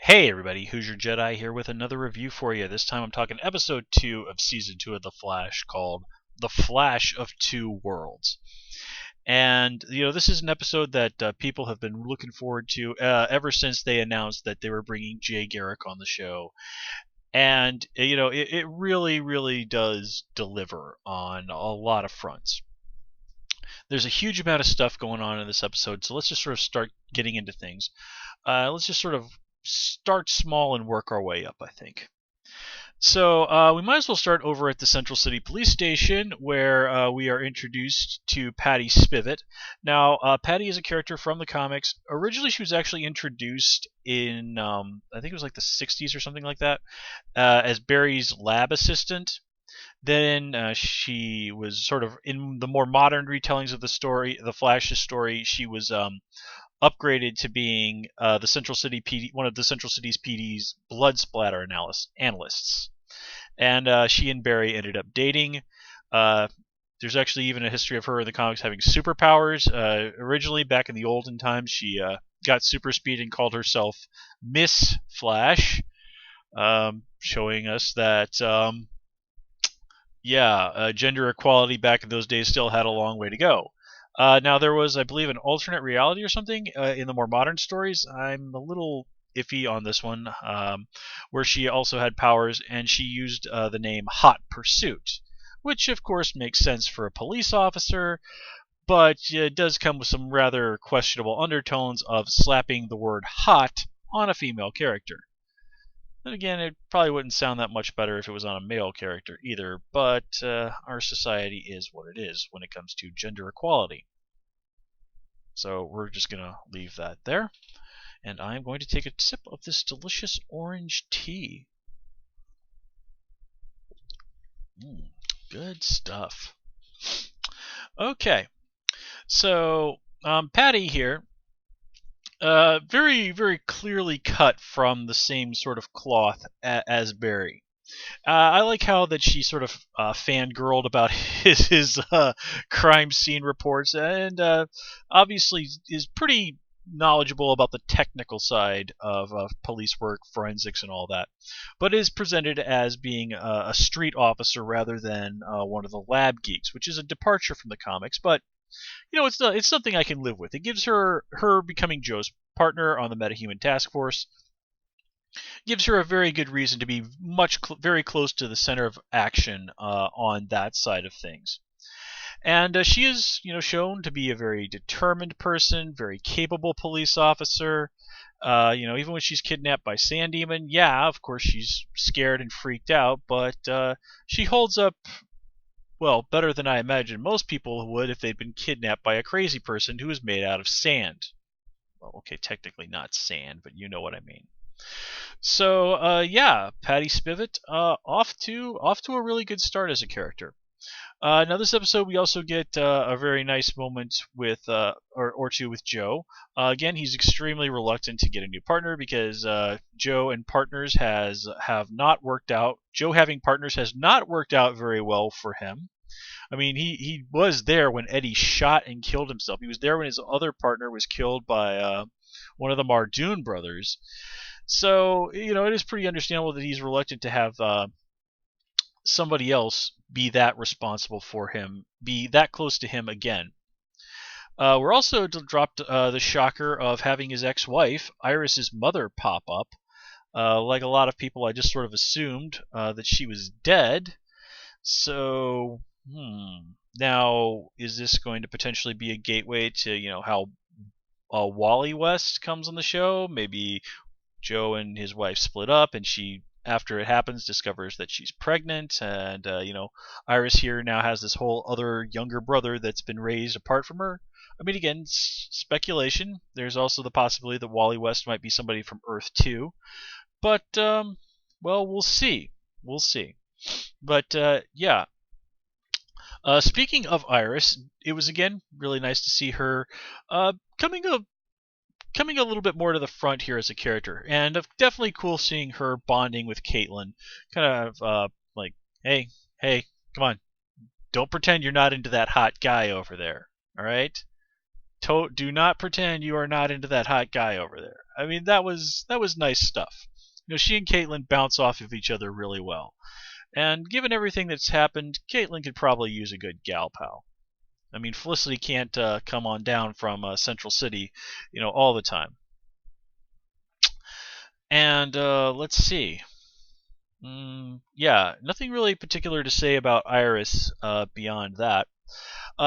Hey everybody, Who's Your Jedi here with another review for you. This time I'm talking episode 2 of season 2 of The Flash called The Flash of Two Worlds. And, this is an episode that people have been looking forward to ever since they announced that they were bringing Jay Garrick on the show. And, it really, really does deliver on a lot of fronts. There's a huge amount of stuff going on in this episode, so let's just sort of start getting into things. Let's just sort of start small and work our way up, I think. So we might as well start over at the Central City Police Station, where we are introduced to Patty Spivot. Now, Patty is a character from the comics. Originally, she was actually introduced in, I think it was like the 60s or something like that, as Barry's lab assistant. Then she was sort of in the more modern retellings of the story, the Flash's story. She was upgraded to being the Central City PD, one of the Central City's PD's blood splatter analysts. And she and Barry ended up dating. There's actually even a history of her in the comics having superpowers. Originally, back in the olden times, she got super speed and called herself Miss Flash, showing us that gender equality back in those days still had a long way to go. Now, there was, I believe, an alternate reality or something in the more modern stories. I'm a little iffy on this one, where she also had powers, and she used the name Hot Pursuit, which, of course, makes sense for a police officer, but it does come with some rather questionable undertones of slapping the word hot on a female character. Then again, it probably wouldn't sound that much better if it was on a male character either, but our society is what it is when it comes to gender equality. So we're just going to leave that there. And I'm going to take a sip of this delicious orange tea. Good stuff. Okay, so Patty here, very, very clearly cut from the same sort of cloth as Barry. I like how that she sort of fangirled about his crime scene reports, and obviously is pretty knowledgeable about the technical side of police work, forensics, and all that, but is presented as being a street officer rather than one of the lab geeks, which is a departure from the comics, but it's something I can live with. It gives her becoming Joe's partner on the Metahuman Task Force. Gives her a very good reason to be very close to the center of action on that side of things. And she is, shown to be a very determined person, very capable police officer. Even when she's kidnapped by Sand Demon, yeah, of course she's scared and freaked out, but she holds up, well, better than I imagine most people would if they'd been kidnapped by a crazy person who is made out of sand. Well, okay, technically not sand, but you know what I mean. So Patty Spivot off to a really good start as a character. Now this episode we also get a very nice moment with or two with Joe. Again, he's extremely reluctant to get a new partner because Joe and partners have not worked out. Joe having partners has not worked out very well for him. I mean, he was there when Eddie shot and killed himself. He was there when his other partner was killed by one of the Mardoon brothers. So, it is pretty understandable that he's reluctant to have somebody else be that responsible for him, be that close to him again. We're also dropped the shocker of having his ex-wife, Iris's mother, pop up. Like a lot of people, I just sort of assumed that she was dead. So, now, is this going to potentially be a gateway to, how Wally West comes on the show? Maybe Joe and his wife split up, and she, after it happens, discovers that she's pregnant, and Iris here now has this whole other younger brother that's been raised apart from her. I mean, again, speculation. There's also the possibility that Wally West might be somebody from Earth 2, but well, we'll see. We'll see. But speaking of Iris, it was again really nice to see her coming a little bit more to the front here as a character, and definitely cool seeing her bonding with Caitlin. Kind of like, hey, come on, don't pretend you're not into that hot guy over there. All right, Do not pretend you are not into that hot guy over there. I mean, that was nice stuff. She and Caitlyn bounce off of each other really well. And given everything that's happened, Caitlyn could probably use a good gal pal. I mean, Felicity can't come on down from Central City, all the time. And let's see. Yeah, nothing really particular to say about Iris beyond that.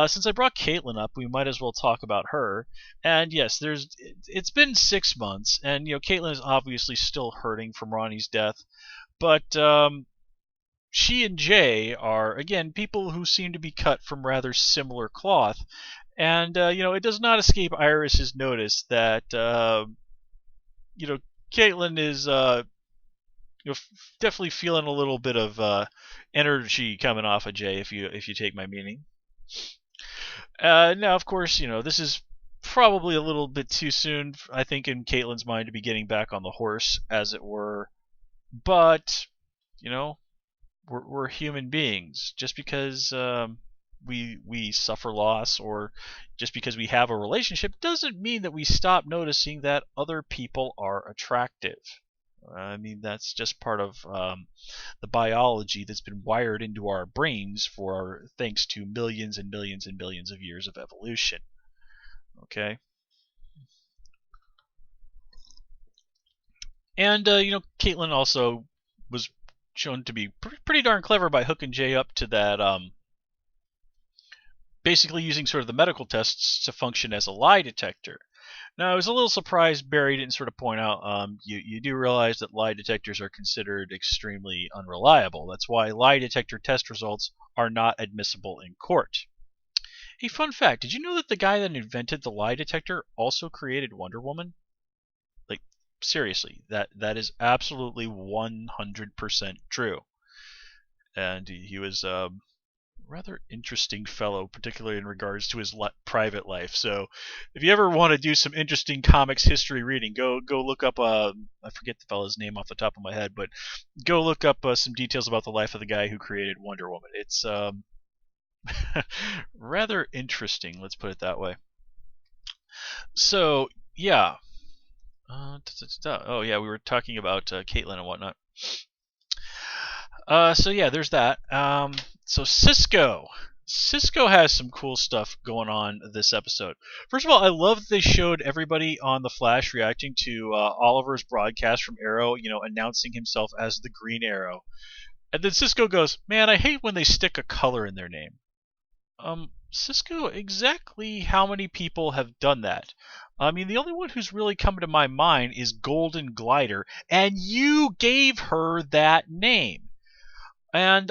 Since I brought Caitlyn up, we might as well talk about her. And yes, it's been 6 months, and Caitlyn is obviously still hurting from Ronnie's death, but she and Jay are again people who seem to be cut from rather similar cloth, and it does not escape Iris's notice that Caitlyn is definitely feeling a little bit of energy coming off of Jay, if you take my meaning. Now, of course, this is probably a little bit too soon, I think, in Caitlyn's mind to be getting back on the horse, as it were. But we're human beings. Just because we suffer loss, or just because we have a relationship, doesn't mean that we stop noticing that other people are attractive. I mean, that's just part of the biology that's been wired into our brains thanks to millions and millions and billions of years of evolution. Okay? And, Caitlyn also was shown to be pretty darn clever by hooking Jay up to that, basically using sort of the medical tests to function as a lie detector. Now, I was a little surprised Barry didn't sort of point out, you do realize that lie detectors are considered extremely unreliable. That's why lie detector test results are not admissible in court. Hey, fun fact, did you know that the guy that invented the lie detector also created Wonder Woman? Like, seriously, that is absolutely 100% true. And he was rather interesting fellow, particularly in regards to his private life. So, if you ever want to do some interesting comics history reading, go look up. I forget the fellow's name off the top of my head, but go look up some details about the life of the guy who created Wonder Woman. It's rather interesting. Let's put it that way. So yeah. Oh yeah, we were talking about Caitlyn and whatnot. So yeah, there's that. So Cisco has some cool stuff going on this episode. First of all, I love that they showed everybody on the Flash reacting to Oliver's broadcast from Arrow, announcing himself as the Green Arrow. And then Cisco goes, "Man, I hate when they stick a color in their name." Cisco, exactly how many people have done that? I mean, the only one who's really come to my mind is Golden Glider, and you gave her that name. And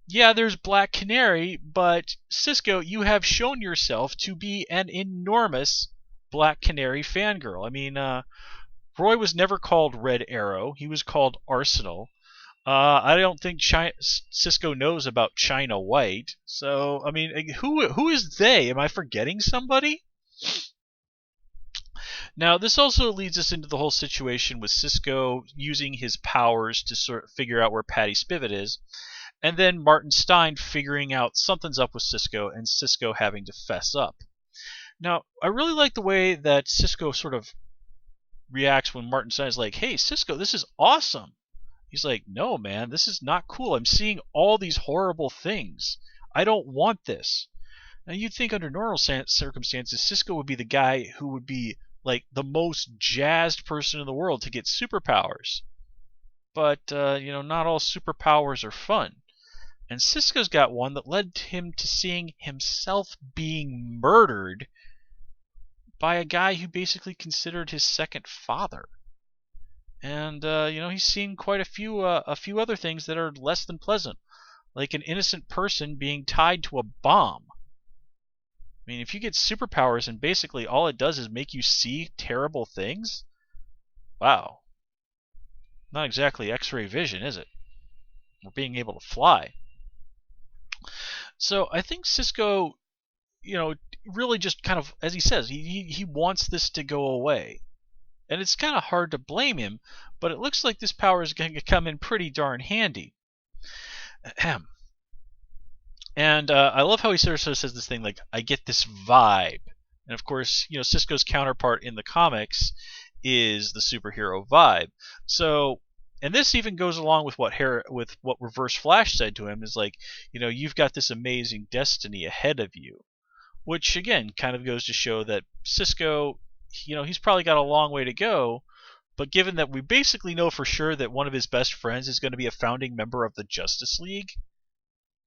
yeah, there's Black Canary, but Cisco, you have shown yourself to be an enormous Black Canary fangirl. I mean, Roy was never called Red Arrow; he was called Arsenal. I don't think Cisco knows about China White. So, I mean, who is they? Am I forgetting somebody? Now, this also leads us into the whole situation with Cisco using his powers to sort of figure out where Patty Spivot is, and then Martin Stein figuring out something's up with Cisco, and Cisco having to fess up. Now, I really like the way that Cisco sort of reacts when Martin Stein is like, "Hey, Cisco, this is awesome." He's like, "No, man, this is not cool. I'm seeing all these horrible things. I don't want this." Now, you'd think under normal circumstances, Cisco would be the guy who would be like the most jazzed person in the world to get superpowers. But, not all superpowers are fun. And Cisco's got one that led him to seeing himself being murdered by a guy who basically considered his second father. And he's seen quite a few other things that are less than pleasant, like an innocent person being tied to a bomb. I mean, if you get superpowers and basically all it does is make you see terrible things, wow, not exactly X-ray vision, is it? Or being able to fly. So I think Cisco, really just kind of, as he says, he wants this to go away. And it's kind of hard to blame him, but it looks like this power is going to come in pretty darn handy. And I love how he sort of says this thing like, "I get this vibe And of course, Cisco's counterpart in the comics is the superhero vibe. So, and this even goes along with what Reverse Flash said to him is like, you've got this amazing destiny ahead of you, which again kind of goes to show that Cisco, he's probably got a long way to go. But given that we basically know for sure that one of his best friends is going to be a founding member of the Justice League,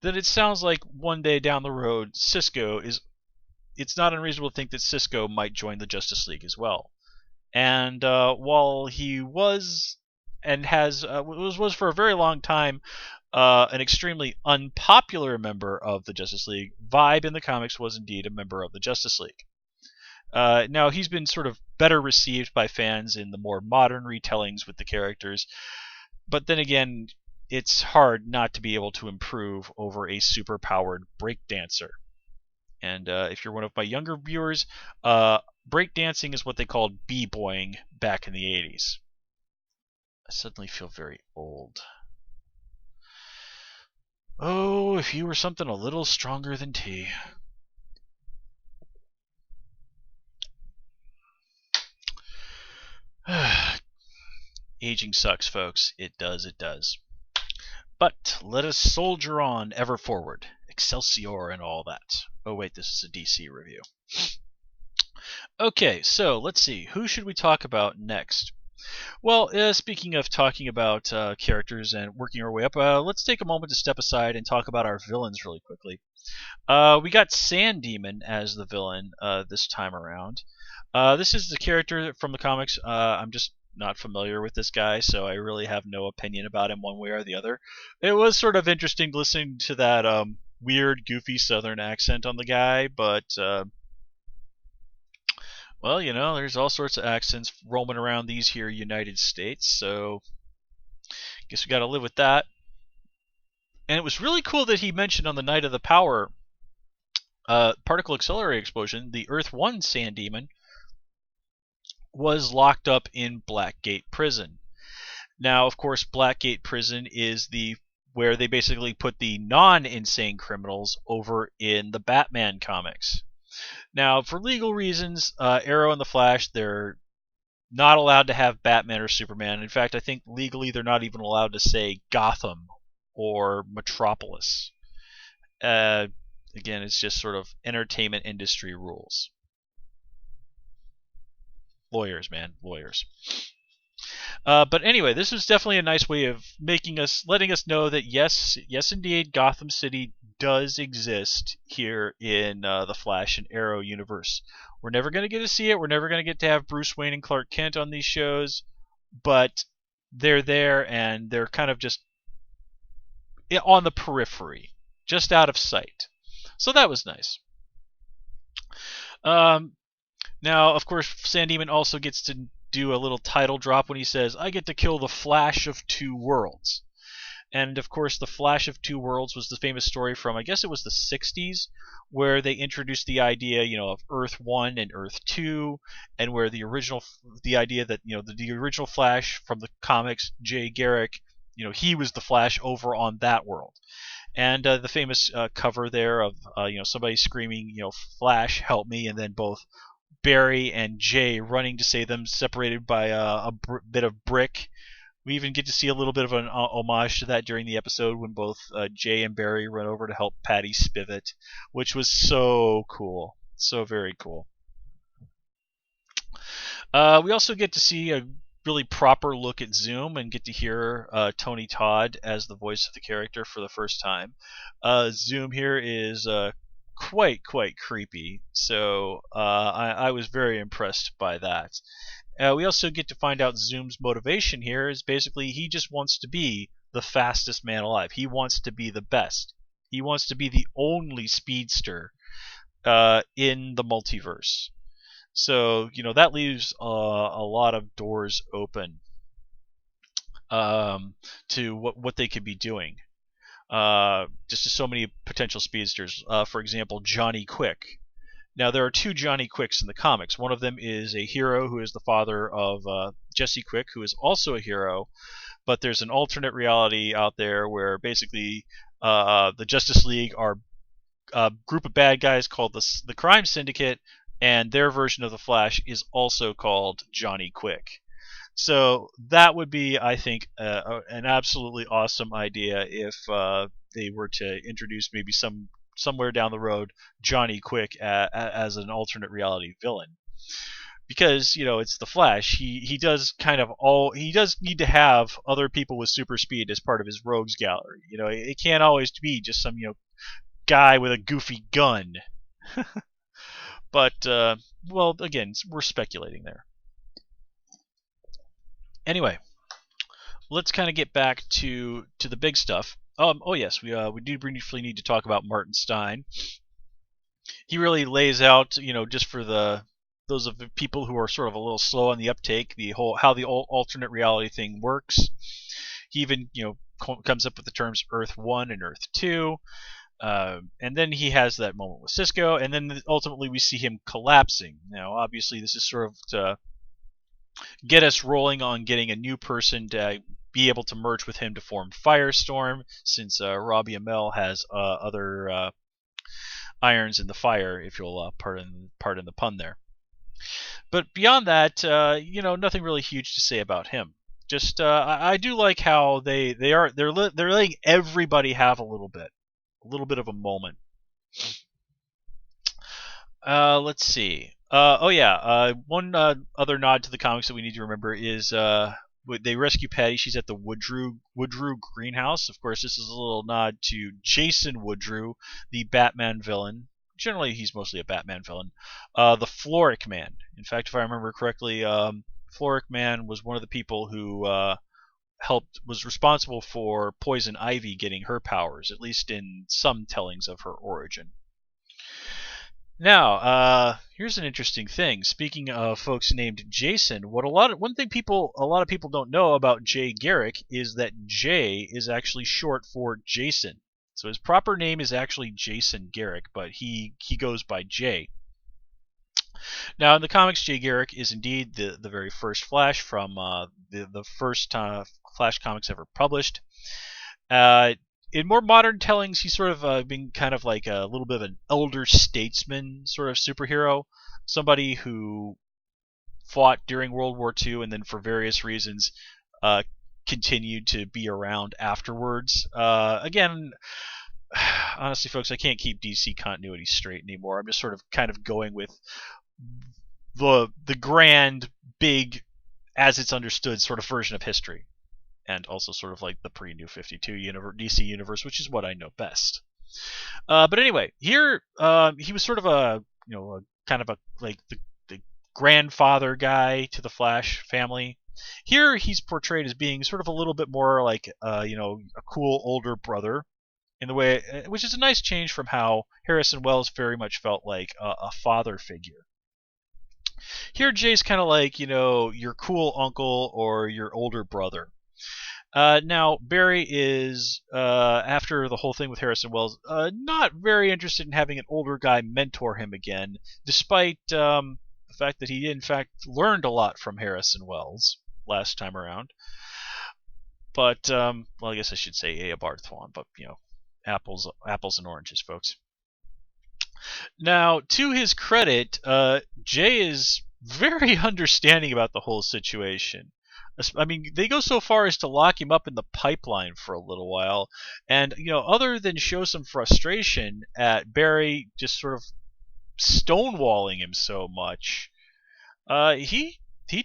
then it sounds like one day down the road, it's not unreasonable to think that Cisco might join the Justice League as well. And while he was and has was for a very long time an extremely unpopular member of the Justice League, Vibe in the comics was indeed a member of the Justice League. Now he's been sort of better received by fans in the more modern retellings with the characters, but then again, it's hard not to be able to improve over a super-powered breakdancer. And if you're one of my younger viewers, breakdancing is what they called b-boying back in the 80s. I suddenly feel very old. Oh, if you were something a little stronger than tea. Aging sucks, folks. It does, it does. But let us soldier on ever forward. Excelsior and all that. Oh wait, this is a DC review. Okay, so let's see. Who should we talk about next? Well, speaking of talking about characters and working our way up, let's take a moment to step aside and talk about our villains really quickly. We got Sand Demon as the villain this time around. This is the character from the comics. I'm just not familiar with this guy, so I really have no opinion about him one way or the other. It was sort of interesting listening to that weird, goofy Southern accent on the guy, but well, there's all sorts of accents roaming around these here United States, so guess we got to live with that. And it was really cool that he mentioned on the night of the power particle accelerator explosion, the Earth 1 Sand Demon was locked up in Blackgate Prison. Now, of course, Blackgate Prison is where they basically put the non-insane criminals over in the Batman comics. Now, for legal reasons, Arrow and the Flash, they're not allowed to have Batman or Superman. In fact, I think legally they're not even allowed to say Gotham or Metropolis. Again, it's just sort of entertainment industry rules. Lawyers, man, lawyers. But anyway, this was definitely a nice way of letting us know that yes, indeed, Gotham City does exist here in the Flash and Arrow universe. We're never going to get to see it. We're never going to get to have Bruce Wayne and Clark Kent on these shows, but they're there and they're kind of just on the periphery, just out of sight. So that was nice. Now, of course, Sand Demon also gets to do a little title drop when he says, I get to kill the Flash of Two Worlds. And of course, the Flash of Two Worlds was the famous story from, I guess it was the 60s, where they introduced the idea, of Earth 1 and Earth 2, and where the idea that, the original Flash from the comics, Jay Garrick, he was the Flash over on that world. And the famous cover there of, somebody screaming, Flash, help me, and then both Barry and Jay running to save them, separated by a bit of brick. We even get to see a little bit of an homage to that during the episode when both Jay and Barry run over to help Patty Spivot, which was so cool. So very cool. We also get to see a really proper look at Zoom and get to hear Tony Todd as the voice of the character for the first time. Zoom here is quite creepy, so I was very impressed by that. We also get to find out Zoom's motivation here is basically he just wants to be the fastest man alive. He wants to be the best. He wants to be the only speedster in the multiverse. So, that leaves a lot of doors open to what they could be doing. Just so many potential speedsters. For example, Johnny Quick. Now, there are two Johnny Quicks in the comics. One of them is a hero who is the father of Jesse Quick, who is also a hero. But there's an alternate reality out there where basically the Justice League are a group of bad guys called the Crime Syndicate and their version of the Flash is also called Johnny Quick. So that would be, I think, an absolutely awesome idea if they were to introduce maybe somewhere down the road Johnny Quick as an alternate reality villain. Because it's the Flash, he does he does need to have other people with super speed as part of his rogues gallery. It can't always be just some guy with a goofy gun. But well, again, we're speculating there. Anyway, let's kind of get back to the big stuff. Oh yes, we do briefly need to talk about Martin Stein. He really lays out, just for those of the people who are sort of a little slow on the uptake, the whole how the alternate reality thing works. He even comes up with the terms Earth 1 and Earth 2. And then he has that moment with Cisco, and then ultimately we see him collapsing. Now, obviously, this is sort of to get us rolling on getting a new person to be able to merge with him to form Firestorm, since Robbie Amell has other irons in the fire, if you'll pardon the pun there. But beyond that, nothing really huge to say about him. Just I do like how they're letting everybody have a little bit of a moment. Let's see. Oh yeah. One other nod to the comics that we need to remember is they rescue Patty. She's at the Woodrue greenhouse. Of course, this is a little nod to Jason Woodrue, the Batman villain. Generally, he's mostly a Batman villain. The Floric Man. In fact, if I remember correctly, Floric Man was one of the people who was responsible for Poison Ivy getting her powers, at least in some tellings of her origin. Now, here's an interesting thing. Speaking of folks named Jason, one thing a lot of people don't know about Jay Garrick is that Jay is actually short for Jason. So his proper name is actually Jason Garrick, but he goes by Jay. Now, in the comics, Jay Garrick is indeed the very first Flash from the first Flash comics ever published. In more modern tellings, he's sort of been kind of like a little bit of an elder statesman sort of superhero, somebody who fought during World War II and then for various reasons continued to be around afterwards. Again, honestly, folks, I can't keep DC continuity straight anymore. I'm just sort of kind of going with the grand, big, as it's understood sort of version of history. And also sort of like the pre-New 52 DC universe, which is what I know best. But anyway, here he was sort of a kind of like the grandfather guy to the Flash family. Here he's portrayed as being sort of a little bit more like a cool older brother, in the way, which is a nice change from how Harrison Wells very much felt like a father figure. Here Jay's kind of like your cool uncle or your older brother. Now, Barry is, after the whole thing with Harrison Wells, not very interested in having an older guy mentor him again, despite the fact that he, in fact, learned a lot from Harrison Wells last time around. But, well, I guess I should say Ea Barthwan, but, apples and oranges, folks. Now, to his credit, Jay is very understanding about the whole situation. I mean, they go so far as to lock him up in the pipeline for a little while, and other than show some frustration at Barry just sort of stonewalling him so much, he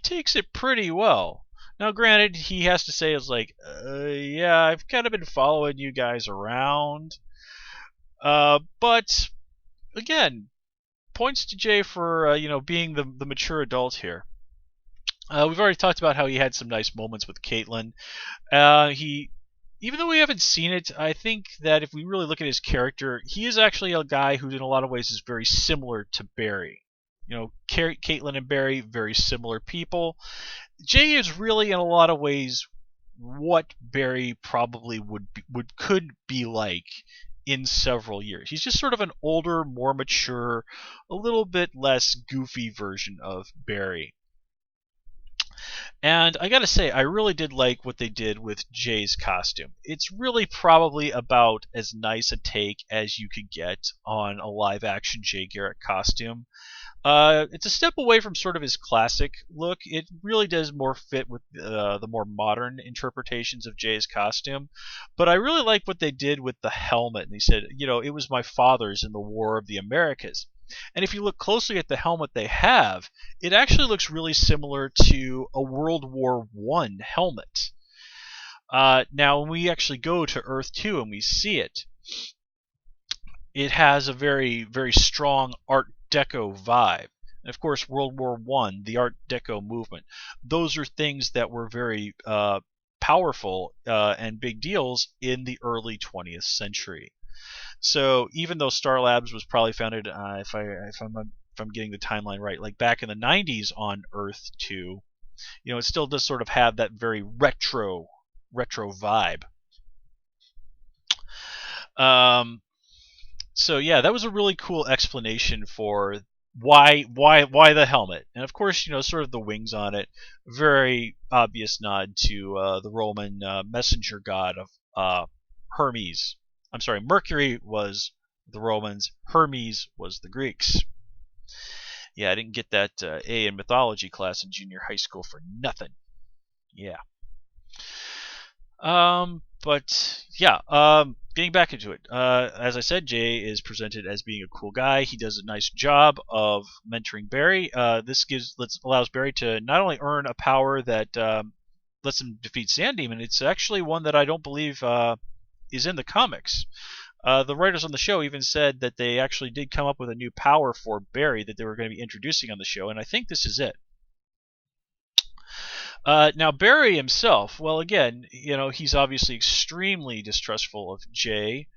takes it pretty well. Now, granted, he has to say it's like, yeah, I've kind of been following you guys around, but again, points to Jay for being the mature adult here. We've already talked about how he had some nice moments with Caitlin. Even though we haven't seen it, I think that if we really look at his character, he is actually a guy who, in a lot of ways, is very similar to Barry. Caitlin and Barry, very similar people. Jay is really, in a lot of ways, what Barry probably could be like in several years. He's just sort of an older, more mature, a little bit less goofy version of Barry. And I gotta say, I really did like what they did with Jay's costume. It's really probably about as nice a take as you could get on a live-action Jay Garrick costume. It's a step away from sort of his classic look. It really does more fit with the more modern interpretations of Jay's costume. But I really like what they did with the helmet. And he said, it was my father's in the War of the Americas. And if you look closely at the helmet they have, it actually looks really similar to a World War One helmet. Now, when we actually go to Earth 2 and we see it, it has a very, very strong Art Deco vibe. And of course, World War One, the Art Deco movement, those are things that were very powerful and big deals in the early 20th century. So even though Star Labs was probably founded, if I'm getting the timeline right, like back in the 90s on Earth 2, it still does sort of have that very retro vibe. So yeah, that was a really cool explanation for why the helmet, and of course, sort of the wings on it. Very obvious nod to the Roman messenger god of Hermes. I'm sorry, Mercury was the Romans, Hermes was the Greeks. Yeah, I didn't get that A in mythology class in junior high school for nothing. Yeah. But yeah, getting back into it. As I said, Jay is presented as being a cool guy. He does a nice job of mentoring Barry. This allows Barry to not only earn a power that lets him defeat Sand Demon, it's actually one that I don't believe is in the comics. The writers on the show even said that they actually did come up with a new power for Barry that they were going to be introducing on the show, and I think this is it. Now Barry himself, well, again, he's obviously extremely distrustful of Jay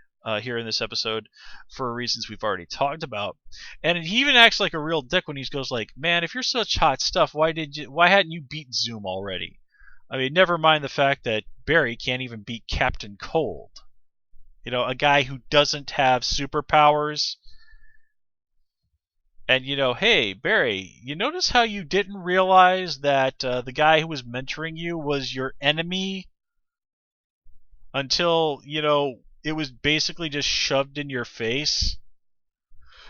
here in this episode for reasons we've already talked about, and he even acts like a real dick when he goes like, "Man, if you're such hot stuff, why hadn't you beat Zoom already?" I mean, never mind the fact that Barry can't even beat Captain Cold. A guy who doesn't have superpowers. And hey, Barry, you notice how you didn't realize that the guy who was mentoring you was your enemy until, it was basically just shoved in your face?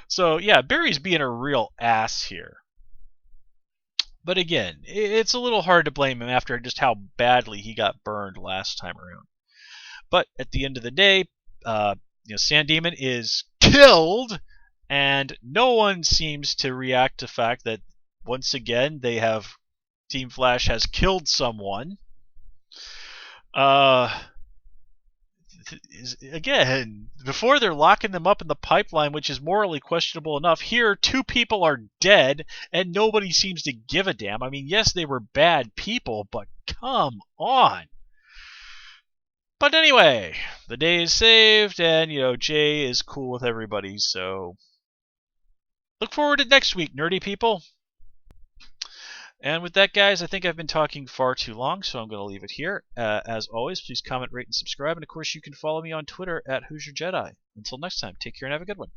So, yeah, Barry's being a real ass here. But again, it's a little hard to blame him after just how badly he got burned last time around. But at the end of the day, Sand Demon is killed. And no one seems to react to the fact that once again Team Flash has killed someone. Again, before they're locking them up in the pipeline, which is morally questionable enough, here 2 people are dead and nobody seems to give a damn. I mean, yes, they were bad people, but come on. But anyway, the day is saved, and Jay is cool with everybody, so look forward to next week, nerdy people. And with that, guys, I think I've been talking far too long, so I'm going to leave it here. As always, please comment, rate, and subscribe. And of course, you can follow me on Twitter at Hoosier Jedi. Until next time, take care and have a good one.